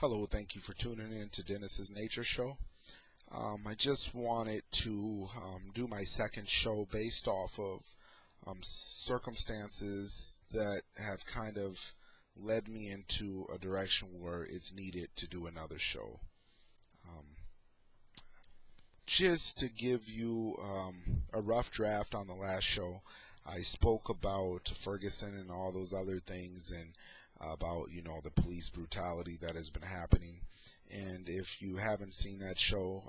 Hello, thank you for tuning in to Dennis's Nature Show. I just wanted to do my second show based off of circumstances that have kind of led me into a direction where it's needed to do another show. Um, just to give you a rough draft on the last show, I spoke about Ferguson and all those other things and about the police brutality that has been happening. And if you haven't seen that show,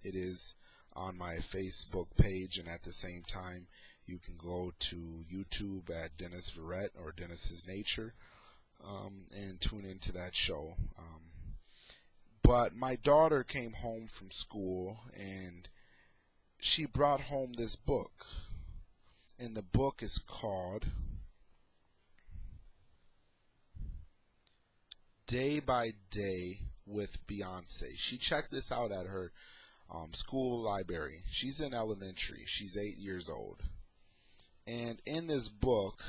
it is on my Facebook page, and at the same time, you can go to YouTube at Dennis Verrett or Dennis's Nature and tune into that show. But my daughter came home from school and she brought home this book, and the book is called Day by Day with Beyonce. She checked this out at her school library. She's in elementary. She's 8 years old. And in this book,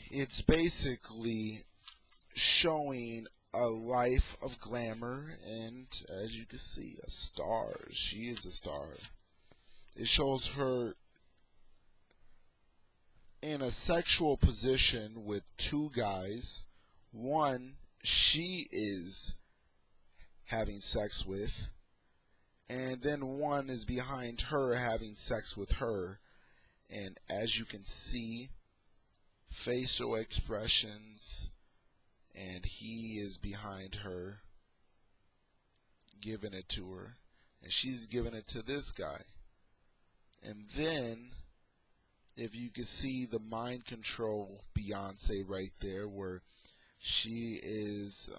it's basically showing a life of glamour and, as you can see, a star. She is a star. It shows her in a sexual position with two guys. One she is having sex with, and then one is behind her having sex with her. And as you can see, facial expressions, and he is behind her giving it to her, and she's giving it to this guy. And then if you can see the mind control Beyonce right there, where she is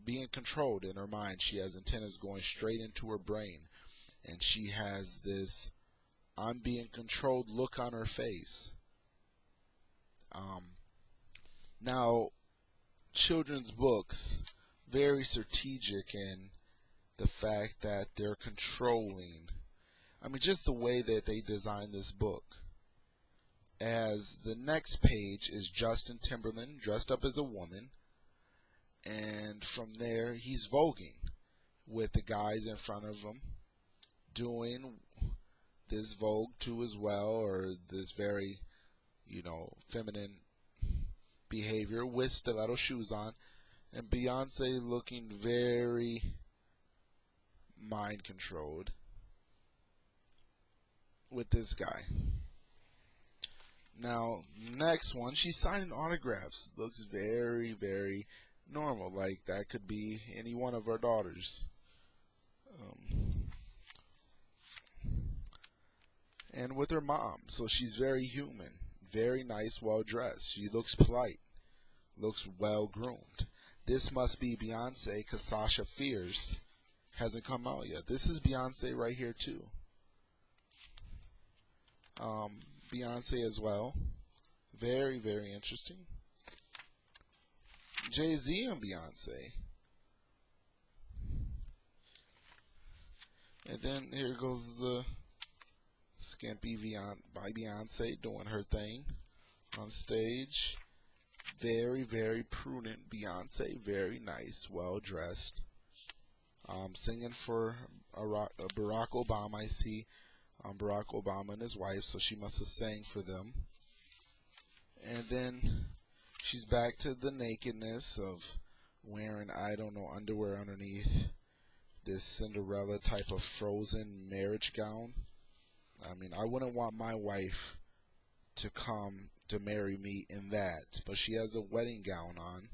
being controlled in her mind. She has antennas going straight into her brain, and she has this "I'm being controlled" look on her face. Now, children's books, very strategic in the fact that they're controlling. I mean, just the way that they designed this book. As the next page is Justin Timberland dressed up as a woman, and from there he's voguing with the guys in front of him, doing this Vogue too as well, or this very, feminine behavior with stiletto shoes on, and Beyonce looking very mind controlled with this guy. Now, next one, she's signing autographs. Looks very, very normal. Like that could be any one of our daughters. And with her mom. So she's very human. Very nice, well dressed. She looks polite. Looks well groomed. This must be Beyonce because Sasha Fierce hasn't come out yet. This is Beyonce right here, too. Beyonce as well. Very, very interesting. Jay-Z and Beyonce. And then here goes the skimpy by Beyonce doing her thing on stage. Very, very prudent Beyonce. Very nice, well dressed. Singing for Barack Obama. I see Barack Obama and his wife, so she must have sang for them. And then she's back to the nakedness of wearing, I don't know, underwear underneath this Cinderella type of frozen marriage gown. I mean, I wouldn't want my wife to come to marry me in that, but she has a wedding gown on,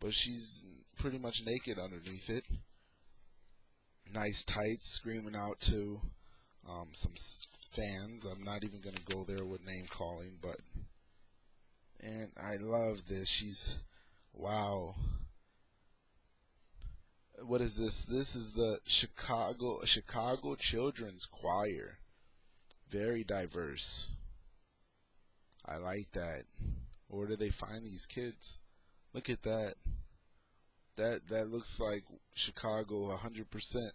but she's pretty much naked underneath it. Nice tights, screaming out to some fans. I'm not even going to go there with name calling, and I love this. Wow. What is this? This is the Chicago Children's Choir. Very diverse. I like that. Where do they find these kids? Look at that. That looks like Chicago 100%.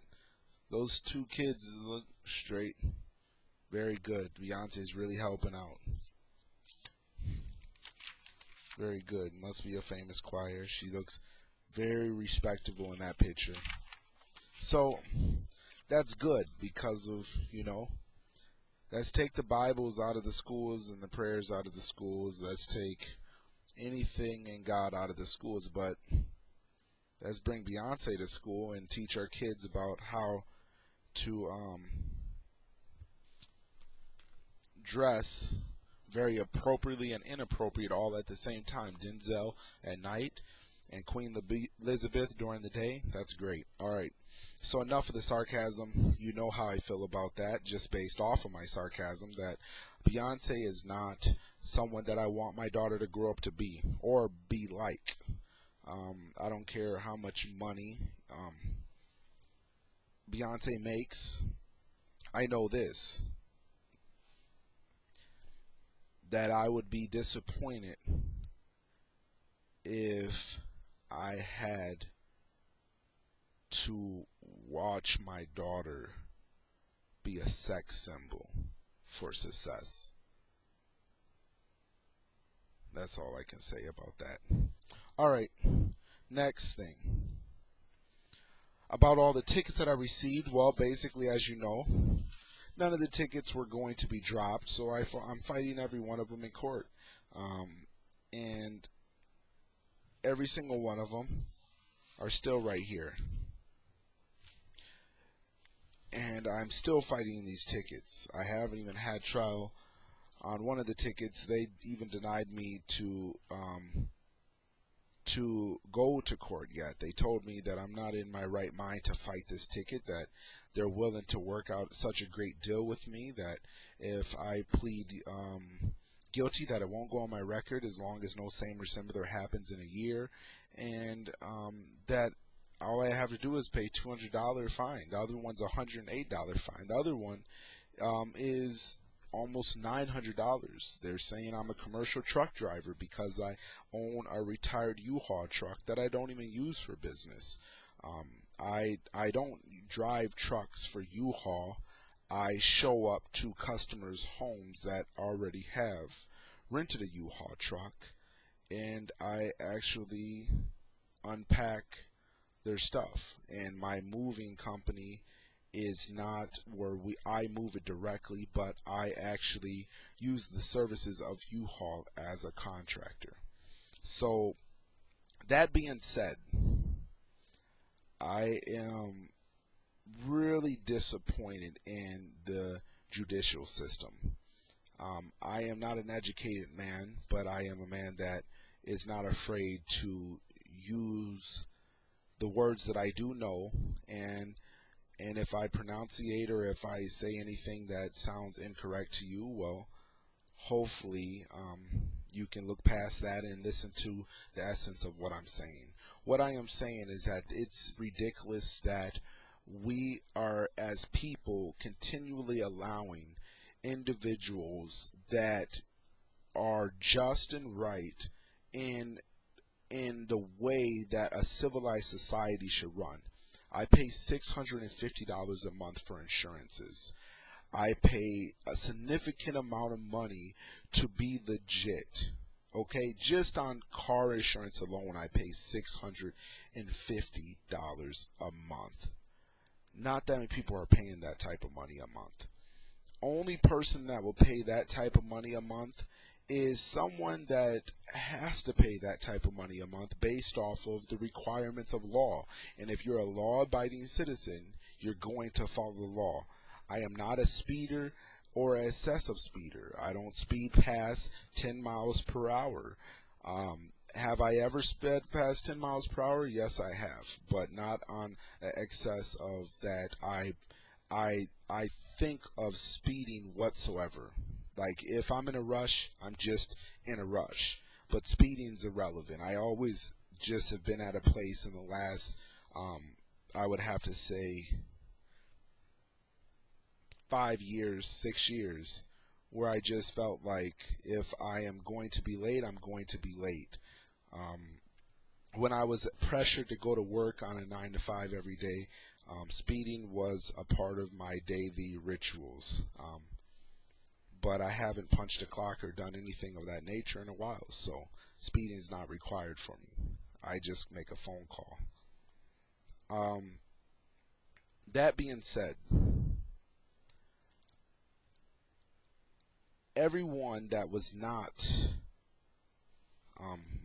Those two kids look straight. Very good. Beyonce's really helping out. Very good. Must be a famous choir. She looks very respectable in that picture. So that's good because of, let's take the Bibles out of the schools and the prayers out of the schools. Let's take anything and God out of the schools. But let's bring Beyonce to school and teach our kids about how to dress very appropriately and inappropriate all at the same time. Denzel at night and Queen Elizabeth during the day. That's great. All right. So enough of the sarcasm. You know how I feel about that, just based off of my sarcasm, that Beyonce is not someone that I want my daughter to grow up to be or be like. I don't care how much money Beyonce makes. I know this, that I would be disappointed if I had to watch my daughter be a sex symbol for success. That's all I can say about that. All right, next thing. About all the tickets that I received, well, basically, as you know, none of the tickets were going to be dropped, so I'm fighting every one of them in court. And every single one of them are still right here. And I'm still fighting these tickets. I haven't even had trial on one of the tickets. They even denied me to go to court yet. They told me that I'm not in my right mind to fight this ticket, that they're willing to work out such a great deal with me that if I plead guilty, that it won't go on my record as long as no same or similar happens in a year, and that all I have to do is pay $200 fine. The other one's $108 fine. The other one is almost $900. They're saying I'm a commercial truck driver because I own a retired U-Haul truck that I don't even use for business. I don't drive trucks for U-Haul. I show up to customers' homes that already have rented a U-Haul truck, and I actually unpack their stuff. And my moving company is not where I move it directly, but I actually use the services of U-Haul as a contractor. So that being said, I am really disappointed in the judicial system. I am not an educated man, but I am a man that is not afraid to use the words that I do know, and if I pronunciate or if I say anything that sounds incorrect to you, well, hopefully you can look past that and listen to the essence of what I'm saying. What I am saying is that it's ridiculous that we are, as people, continually allowing individuals that are just and right in the way that a civilized society should run. I pay $650 a month for insurances. I pay a significant amount of money to be legit. Okay, just on car insurance alone, I pay $650 a month. Not that many people are paying that type of money a month. Only person that will pay that type of money a month is someone that has to pay that type of money a month based off of the requirements of law. And if you're a law-abiding citizen, you're going to follow the law. I am not a speeder or an excessive speeder. I don't speed past 10 miles per hour. Have I ever sped past 10 miles per hour? Yes, I have, but not on an excess of that. I think of speeding whatsoever. Like, if I'm in a rush, I'm just in a rush. But speeding's irrelevant. I always just have been at a place in the last, I would have to say, 5 years, 6 years, where I just felt like if I am going to be late, I'm going to be late. When I was pressured to go to work on a 9 to 5 every day, speeding was a part of my daily rituals. but I haven't punched a clock or done anything of that nature in a while, so speeding is not required for me. I just make a phone call. That being said, everyone that was not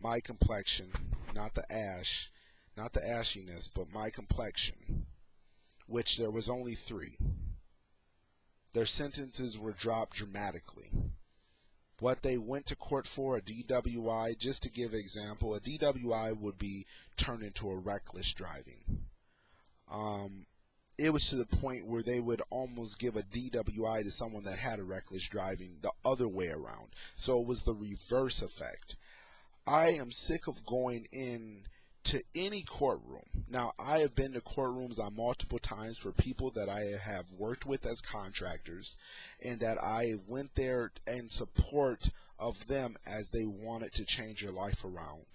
my complexion, not the ashiness, but my complexion, which there was only 3, their sentences were dropped dramatically. What they went to court for, a DWI, just to give an example, a DWI would be turned into a reckless driving. It was to the point where they would almost give a DWI to someone that had a reckless driving the other way around. So it was the reverse effect. I am sick of going in to any courtroom. Now, I have been to courtrooms on multiple times for people that I have worked with as contractors, and that I went there in support of them as they wanted to change their life around.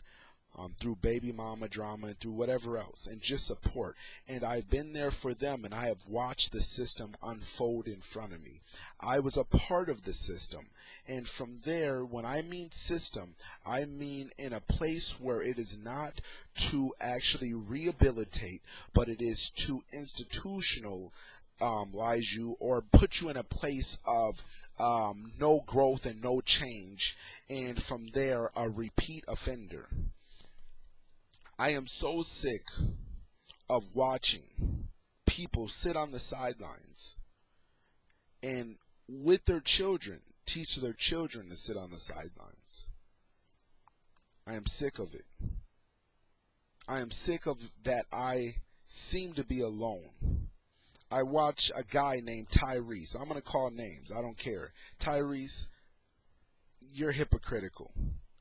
Through baby mama drama and through whatever else, and just support. And I've been there for them, and I have watched the system unfold in front of me. I was a part of the system, and from there, when I mean system, I mean in a place where it is not to actually rehabilitate, but it is to institutionalize you, or put you in a place of no growth and no change, and from there, a repeat offender. I am so sick of watching people sit on the sidelines and with their children teach their children to sit on the sidelines. I am sick of it. I am sick of that I seem to be alone. I watch a guy named Tyrese. I'm going to call names. I don't care. Tyrese, you're hypocritical.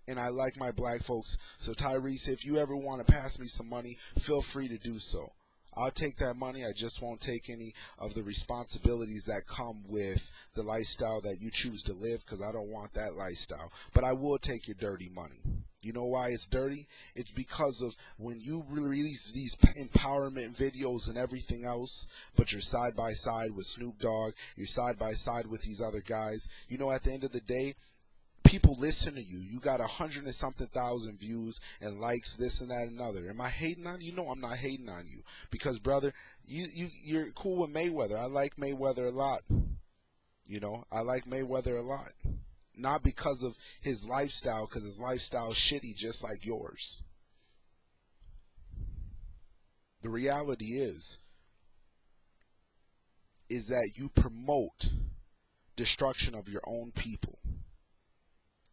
And I like my black folks. So Tyrese, if you ever want to pass me some money, feel free to do so. I'll take that money. I just won't take any of the responsibilities that come with the lifestyle that you choose to live, because I don't want that lifestyle. But I will take your dirty money. You know why it's dirty? It's because of when you release these empowerment videos and everything else, but you're side by side with Snoop Dogg, you're side by side with these other guys. You know, at the end of the day, people listen to you. You got 100 and something thousand views and likes, this and that and another. Am I hating on you? No, I'm not hating on you. Because, brother, you're cool with Mayweather. I like Mayweather a lot. You know, I like Mayweather a lot. Not because of his lifestyle, because his lifestyle is shitty just like yours. The reality is that you promote destruction of your own people.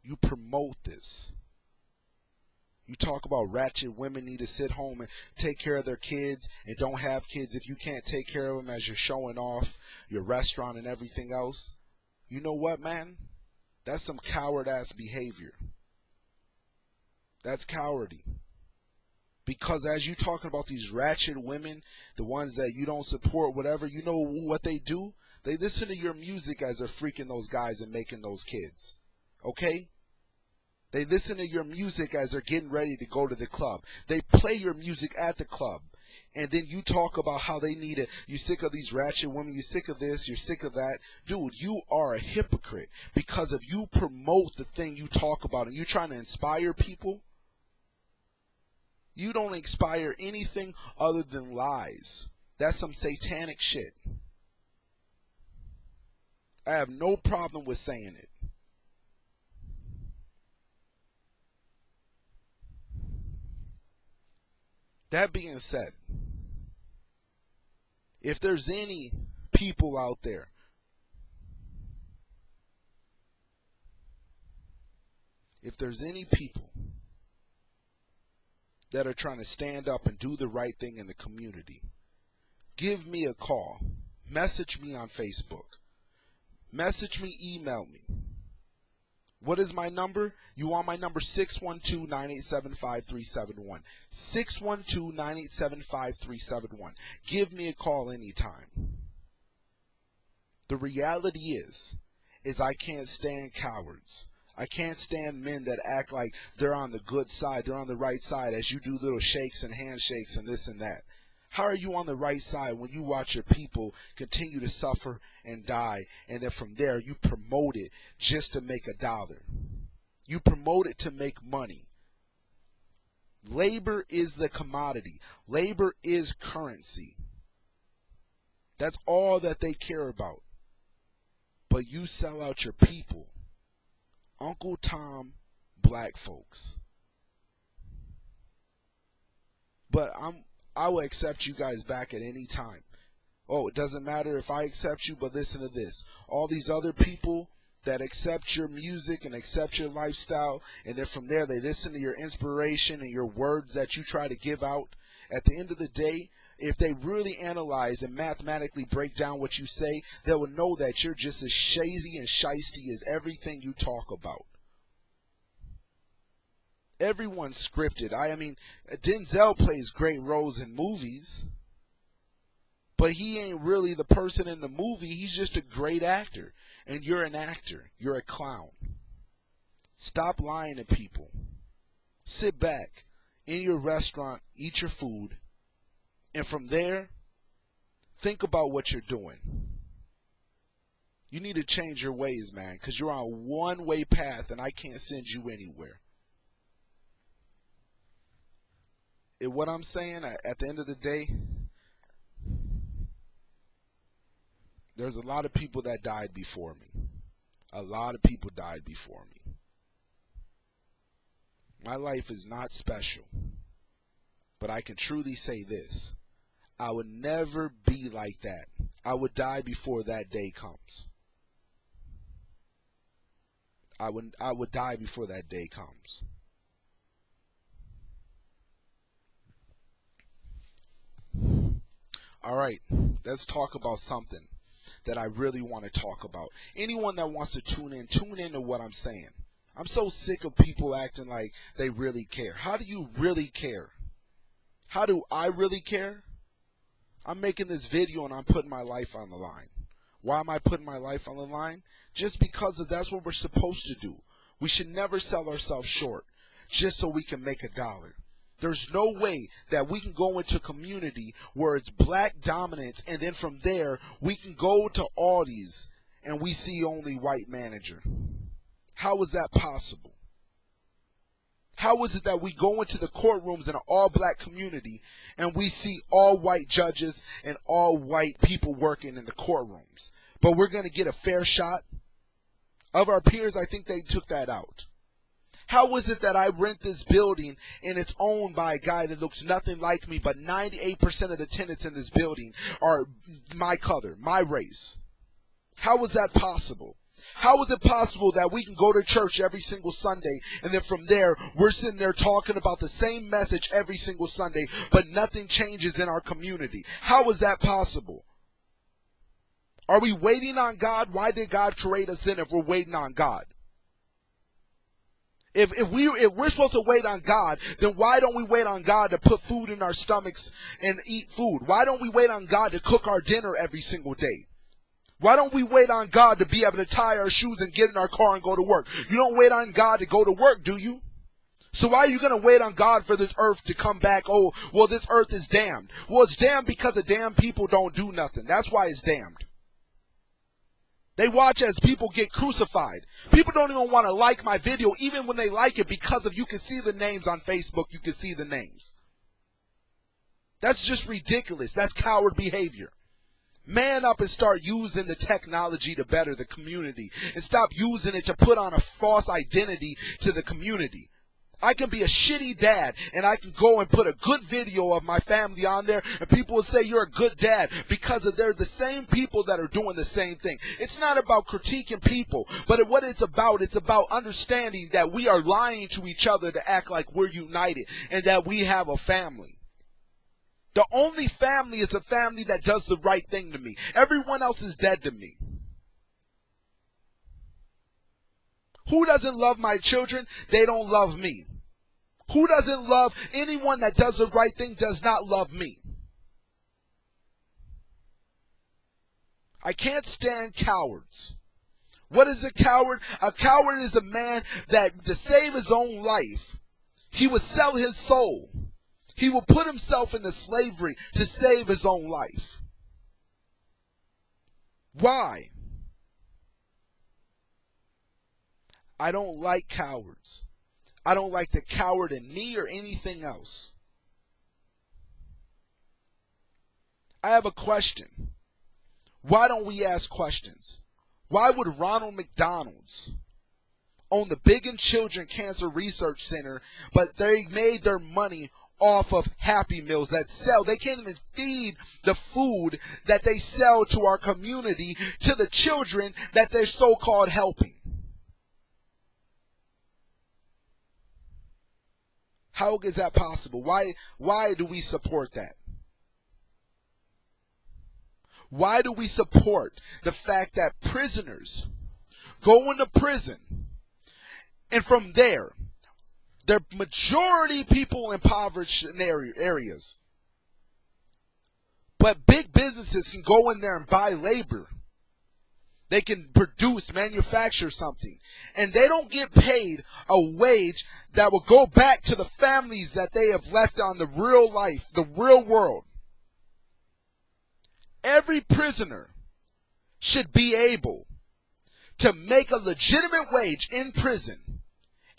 You promote this. You talk about ratchet women need to sit home and take care of their kids and don't have kids if you can't take care of them as you're showing off your restaurant and everything else. You know what, man? That's some coward-ass behavior. That's cowardy. Because as you talking about these ratchet women, the ones that you don't support, whatever, you know what they do? They listen to your music as they're freaking those guys and making those kids. Okay? They listen to your music as they're getting ready to go to the club. They play your music at the club. And then you talk about how they need it. You're sick of these ratchet women. You're sick of this. You're sick of that. Dude, you are a hypocrite. Because if you promote the thing you talk about and you're trying to inspire people, you don't inspire anything other than lies. That's some satanic shit. I have no problem with saying it. That being said, if there's any people out there that are trying to stand up and do the right thing in the community, give me a call. Message me on Facebook. Message me, email me. What is my number? You want my number? 612-987-5371. 612-987-5371. Give me a call anytime. The reality is I can't stand cowards. I can't stand men that act like they're on the good side, they're on the right side as you do little shakes and handshakes and this and that. How are you on the right side when you watch your people continue to suffer and die, and then from there you promote it just to make $1? You promote it to make money. Labor is the commodity. Labor is currency. That's all that they care about. But you sell out your people. Uncle Tom, black folks. But I will accept you guys back at any time. Oh, it doesn't matter if I accept you, but listen to this. All these other people that accept your music and accept your lifestyle, and then from there they listen to your inspiration and your words that you try to give out. At the end of the day, if they really analyze and mathematically break down what you say, they will know that you're just as shady and shisty as everything you talk about. Everyone's scripted. I mean, Denzel plays great roles in movies, but he ain't really the person in the movie. He's just a great actor. And you're an actor. You're a clown. Stop lying to people. Sit back in your restaurant, eat your food, and from there, think about what you're doing. You need to change your ways, man, because you're on a one-way path and I can't send you anywhere. And what I'm saying, at the end of the day, there's a lot of people that died before me. A lot of people died before me. My life is not special. But I can truly say this. I would never be like that. I would die before that day comes. I would die before that day comes. All right, let's talk about something that I really want to talk about. Anyone that wants to tune in to what I'm saying. I'm so sick of people acting like they really care. How do you really care? How do I really care? I'm making this video and I'm putting my life on the line. Why am I putting my life on the line? Just because that's what we're supposed to do. We should never sell ourselves short just so we can make $1. There's no way that we can go into a community where it's black dominance and then from there we can go to Aldi's and we see only white manager. How is that possible? How is it that we go into the courtrooms in an all-black community and we see all white judges and all white people working in the courtrooms? But we're going to get a fair shot? Of our peers, I think they took that out. How is it that I rent this building and it's owned by a guy that looks nothing like me, but 98% of the tenants in this building are my color, my race? How is that possible? How is it possible that we can go to church every single Sunday and then from there we're sitting there talking about the same message every single Sunday, but nothing changes in our community? How is that possible? Are we waiting on God? Why did God create us then if we're waiting on God? If we're supposed to wait on God, then why don't we wait on God to put food in our stomachs and eat food? Why don't we wait on God to cook our dinner every single day? Why don't we wait on God to be able to tie our shoes and get in our car and go to work? You don't wait on God to go to work, do you? So why are you going to wait on God for this earth to come back? Oh, well, this earth is damned. Well, it's damned because the damn people don't do nothing. That's why it's damned. They watch as people get crucified. People don't even want to like my video, even when they like it, because of you can see the names on Facebook, you can see the names. That's just ridiculous. That's coward behavior. Man up and start using the technology to better the community and stop using it to put on a false identity to the community. I can be a shitty dad and I can go and put a good video of my family on there and people will say you're a good dad because they're the same people that are doing the same thing. It's not about critiquing people, but what it's about understanding that we are lying to each other to act like we're united and that we have a family. The only family is the family that does the right thing to me. Everyone else is dead to me. Who doesn't love my children? They don't love me. Who doesn't love anyone that does the right thing does not love me. I can't stand cowards. What is a coward? A coward is a man that to save his own life, he would sell his soul. He will put himself into slavery to save his own life. Why? I don't like cowards. I don't like the coward in me or anything else. I have a question. Why don't we ask questions? Why would Ronald McDonald's own the Big and Children Cancer Research Center, but they made their money off of Happy Meals that sell? They can't even feed the food that they sell to our community, to the children that they're so-called helping. How is that possible? Why do we support that? Why do we support the fact that prisoners go into prison and from there, they're majority people in impoverished areas, but big businesses can go in there and buy labor. They can produce, manufacture something, and they don't get paid a wage that will go back to the families that they have left on the real life, the real world. Every prisoner should be able to make a legitimate wage in prison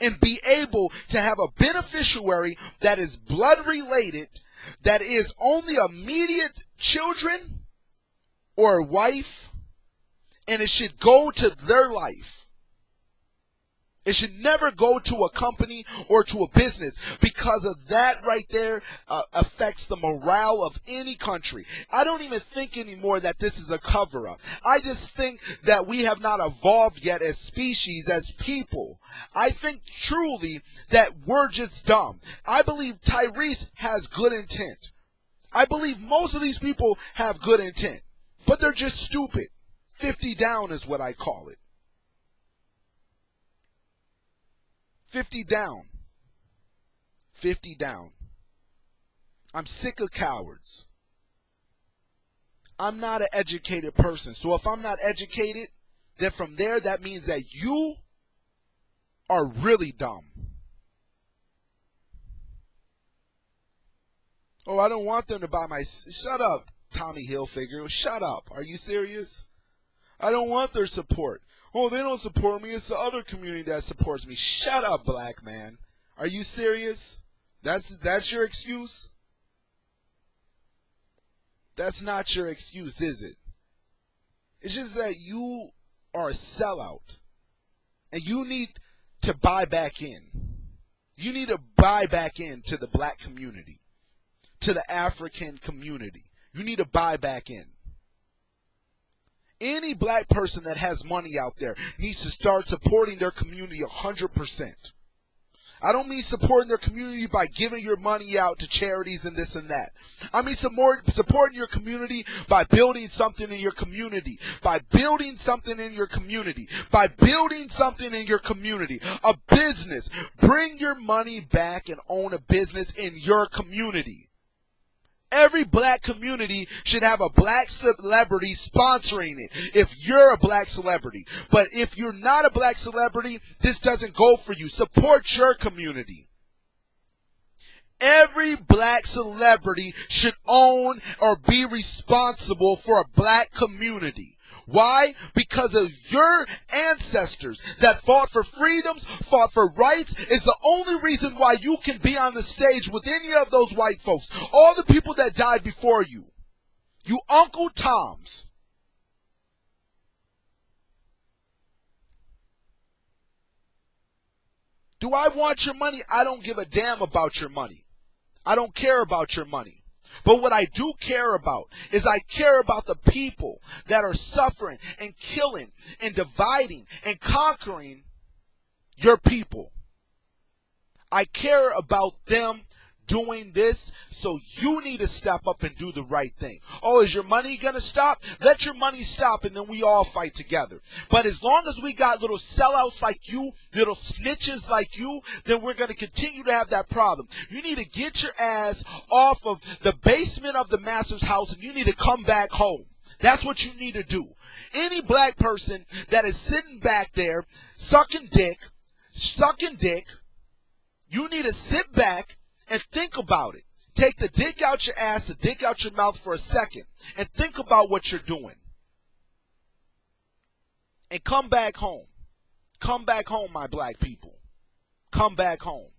and be able to have a beneficiary that is blood related, that is only immediate children or wife, and it should go to their life. It should never go to a company or to a business, because of that right there affects the morale of any country. I don't even think anymore that this is a cover-up. I just think that we have not evolved yet as species, as people. I think truly that we're just dumb. I believe Tyrese has good intent. I believe most of these people have good intent, but they're just stupid. 50 down is what I call it. 50 down. 50 down. I'm sick of cowards. I'm not an educated person. So if I'm not educated, then from there, that means that you are really dumb. Oh, I don't want them to buy my... Shut up, Tommy Hilfiger. Shut up. Are you serious? I don't want their support. Oh, they don't support me. It's the other community that supports me. Shut up, black man. Are you serious? That's your excuse? That's not your excuse, is it? It's just that you are a sellout. And you need to buy back in. You need to buy back in to the black community, to the African community. You need to buy back in. Any black person that has money out there needs to start supporting their community 100%. I don't mean supporting their community by giving your money out to charities and this and that. I mean supporting your community by building something in your community. By building something in your community. By building something in your community. A business. Bring your money back and own a business in your community. Every black community should have a black celebrity sponsoring it if you're a black celebrity. But if you're not a black celebrity, this doesn't go for you. Support your community. Every black celebrity should own or be responsible for a black community. Why? Because of your ancestors that fought for freedoms, fought for rights, is the only reason why you can be on the stage with any of those white folks. All the people that died before you. You Uncle Toms. Do I want your money? I don't give a damn about your money. I don't care about your money. But what I do care about is I care about the people that are suffering and killing and dividing and conquering your people. I care about them doing this, so you need to step up and do the right thing. Oh, is your money going to stop? Let your money stop and then we all fight together. But as long as we got little sellouts like you, little snitches like you, then we're going to continue to have that problem. You need to get your ass off of the basement of the master's house and you need to come back home. That's what you need to do. Any black person that is sitting back there sucking dick, you need to sit back and think about it. Take the dick out your ass, the dick out your mouth for a second, and think about what you're doing. And come back home. Come back home, my black people. Come back home.